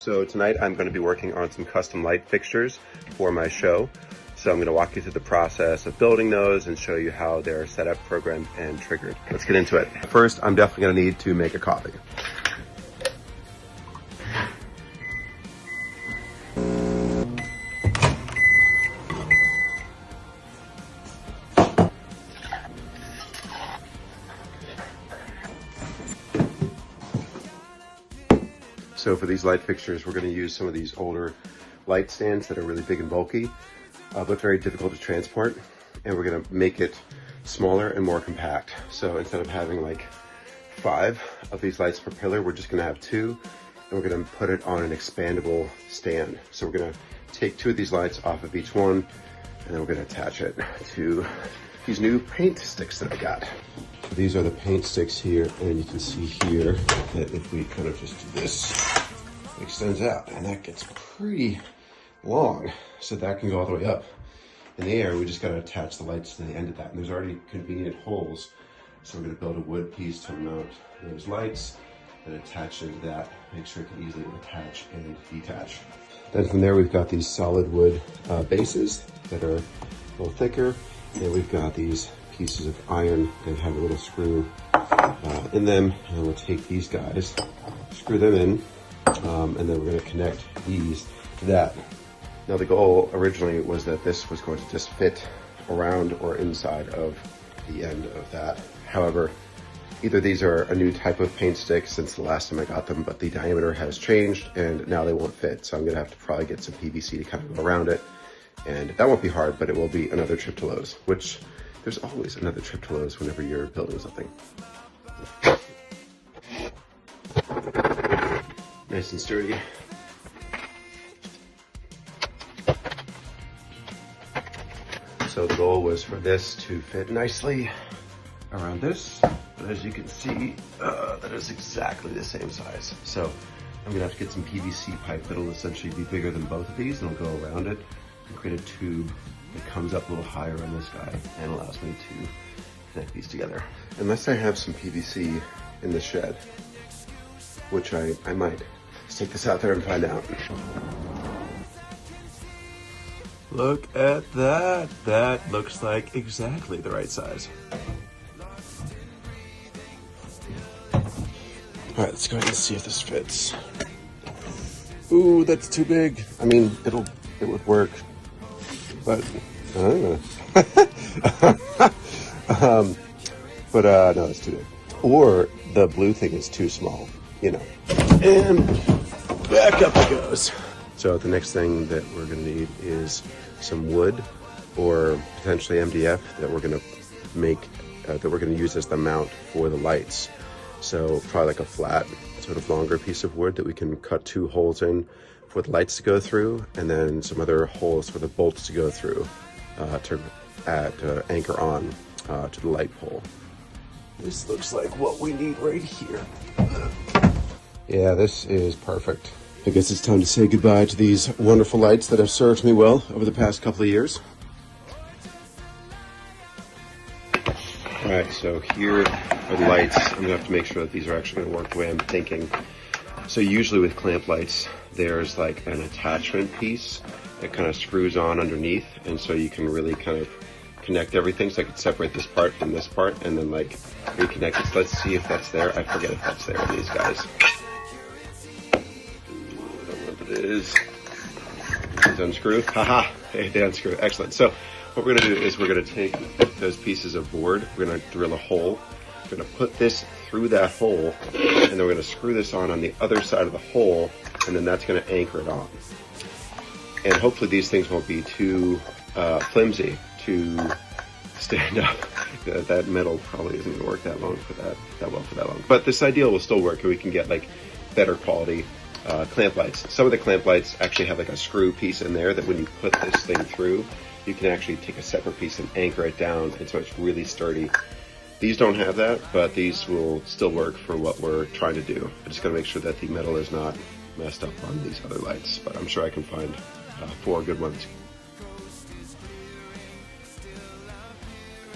So tonight I'm going to be working on some custom light fixtures for my show. So I'm going to walk you through the process of building those and show you how they're set up, programmed, and triggered. Let's get into it. First, I'm definitely going to need to make a coffee. So for these light fixtures, we're going to use some of these older light stands that are really big and bulky, but very difficult to transport. And we're going to make it smaller and more compact. So instead of having like 5 of these lights per pillar, we're just going to have 2, and we're going to put it on an expandable stand. So we're going to take 2 of these lights off of each one, and then we're going to attach it to these new paint sticks that I got. These are the paint sticks here, and you can see here that if we kind of just do this, it extends out, and that gets pretty long, so that can go all the way up in the air. We just got to attach the lights to the end of that, and there's already convenient holes, so we're going to build a wood piece to mount those lights and attach into that, make sure it can easily attach and detach. Then from there, we've got these solid wood bases that are a little thicker, and we've got these pieces of iron that have a little screw in them, and we'll take these guys, screw them in, and then we're going to connect these to that. Now the goal originally was that this was going to just fit around or inside of the end of that. However, either these are a new type of paint stick since the last time I got them, but the diameter has changed and now they won't fit. So I'm going to have to probably get some PVC to kind of go around it, and that won't be hard, but it will be another trip to Lowe's, which there's always another trip to Lowe's whenever you're building something. Nice and sturdy. So the goal was for this to fit nicely around this, but as you can see, that is exactly the same size. So I'm gonna have to get some PVC pipe that'll essentially be bigger than both of these, and I'll go around it and create a tube that comes up a little higher on this guy and allows me to connect these together. Unless I have some PVC in the shed, which I might. Let's take this out there and find out. Look at that. That looks like exactly the right size. All right, let's go ahead and see if this fits. Ooh, that's too big. I mean, it would work, but I don't know. No, it's too big. Or the blue thing is too small, you know. And back up it goes. So the next thing that we're gonna need is some wood or potentially MDF that we're gonna make, that we're gonna use as the mount for the lights. So probably like a flat, sort of longer piece of wood that we can cut 2 holes in for the lights to go through, and then some other holes for the bolts to go through to anchor on to the light pole. This looks like what we need right here. Yeah, this is perfect. I guess it's time to say goodbye to these wonderful lights that have served me well over the past couple of years. All right, so here are the lights. I'm gonna have to make sure that these are actually gonna work the way I'm thinking. So usually with clamp lights, there's like an attachment piece that kind of screws on underneath, and so you can really kind of connect everything. So I could separate this part from this part and then like reconnect it. So let's see if that's there. I forget if that's there in these guys. It is. These unscrew. Haha, they unscrew. Excellent. So what we're going to do is we're going to take those pieces of board, we're going to drill a hole, we're going to put this through that hole, and then we're going to screw this on the other side of the hole, and then that's going to anchor it on. And hopefully these things won't be too flimsy to stand up. That metal probably isn't going to work that well for that long. But this ideal will still work, and we can get like better quality clamp lights. Some of the clamp lights actually have like a screw piece in there that when you put this thing through, you can actually take a separate piece and anchor it down, and so it's really sturdy. These don't have that, but these will still work for what we're trying to do. I just gotta make sure that the metal is not messed up on these other lights, but I'm sure I can find 4 good ones.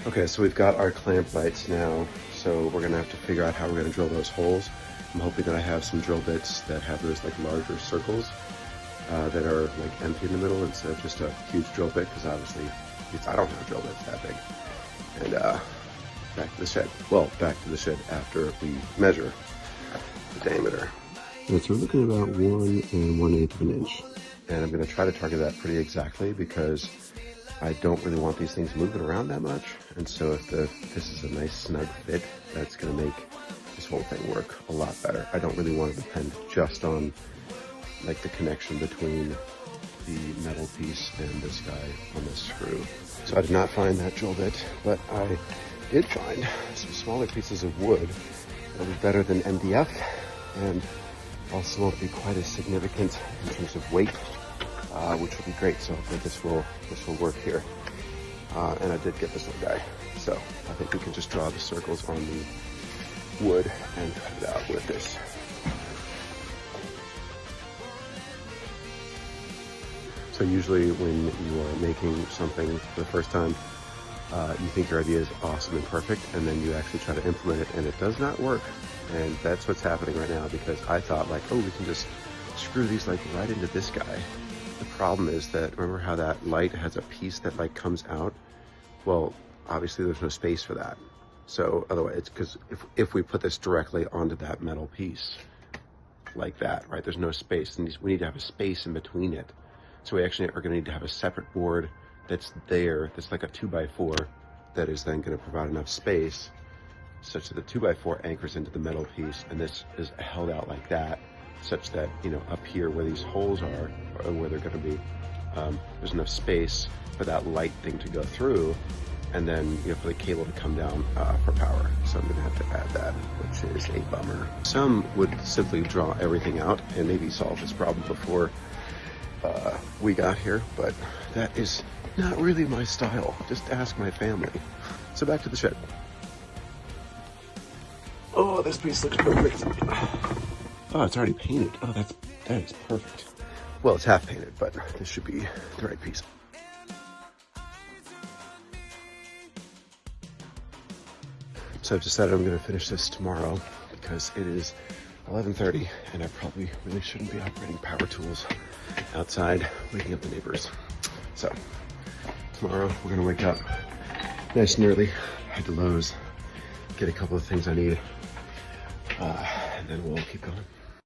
Okay, so we've got our clamp lights now, so we're gonna have to figure out how we're gonna drill those holes. I'm hoping that I have some drill bits that have those like larger circles that are like empty in the middle instead of just a huge drill bit, because obviously I don't have drill bits that big. And back to the shed. Well, back to the shed after we measure the diameter. And so we're looking at about 1 1/8 of an inch. And I'm going to try to target that pretty exactly, because I don't really want these things moving around that much. And so if this is a nice snug fit, that's going to make this whole thing work a lot better. I don't really want to depend just on like the connection between the metal piece and this guy on this screw. So I did not find that drill bit, but I did find some smaller pieces of wood that was better than MDF, and also won't be quite as significant in terms of weight, which will be great. So I think this will work here. And I did get this little guy. So I think we can just draw the circles on the wood and cut it out with this. So usually when you are making something for the first time, you think your idea is awesome and perfect, and then you actually try to implement it and it does not work. And that's what's happening right now, because I thought like, oh, we can just screw these like right into this guy. The problem is that, remember how that light has a piece that like comes out? Well, obviously there's no space for that. So otherwise, it's because if we put this directly onto that metal piece like that, right, there's no space, and we need to have a space in between it. So we actually are going to need to have a separate board that's there, that's like a 2x4, that is then going to provide enough space such that the 2x4 anchors into the metal piece, and this is held out like that, such that, you know, up here where these holes are, or where they're going to be, there's enough space for that light thing to go through, and then, you know, for the cable to come down for power. So I'm going to have to add that, which is a bummer. Some would simply draw everything out and maybe solve this problem before we got here, but that is not really my style. Just ask my family. So back to the shed. Oh, this piece looks perfect. Oh, it's already painted. Oh, that is perfect. Well, it's half painted, but this should be the right piece. So I've decided I'm going to finish this tomorrow, because it is 11:30 and I probably really shouldn't be operating power tools outside, waking up the neighbors. So tomorrow we're going to wake up nice and early, head to Lowe's, get a couple of things I need, and then we'll keep going.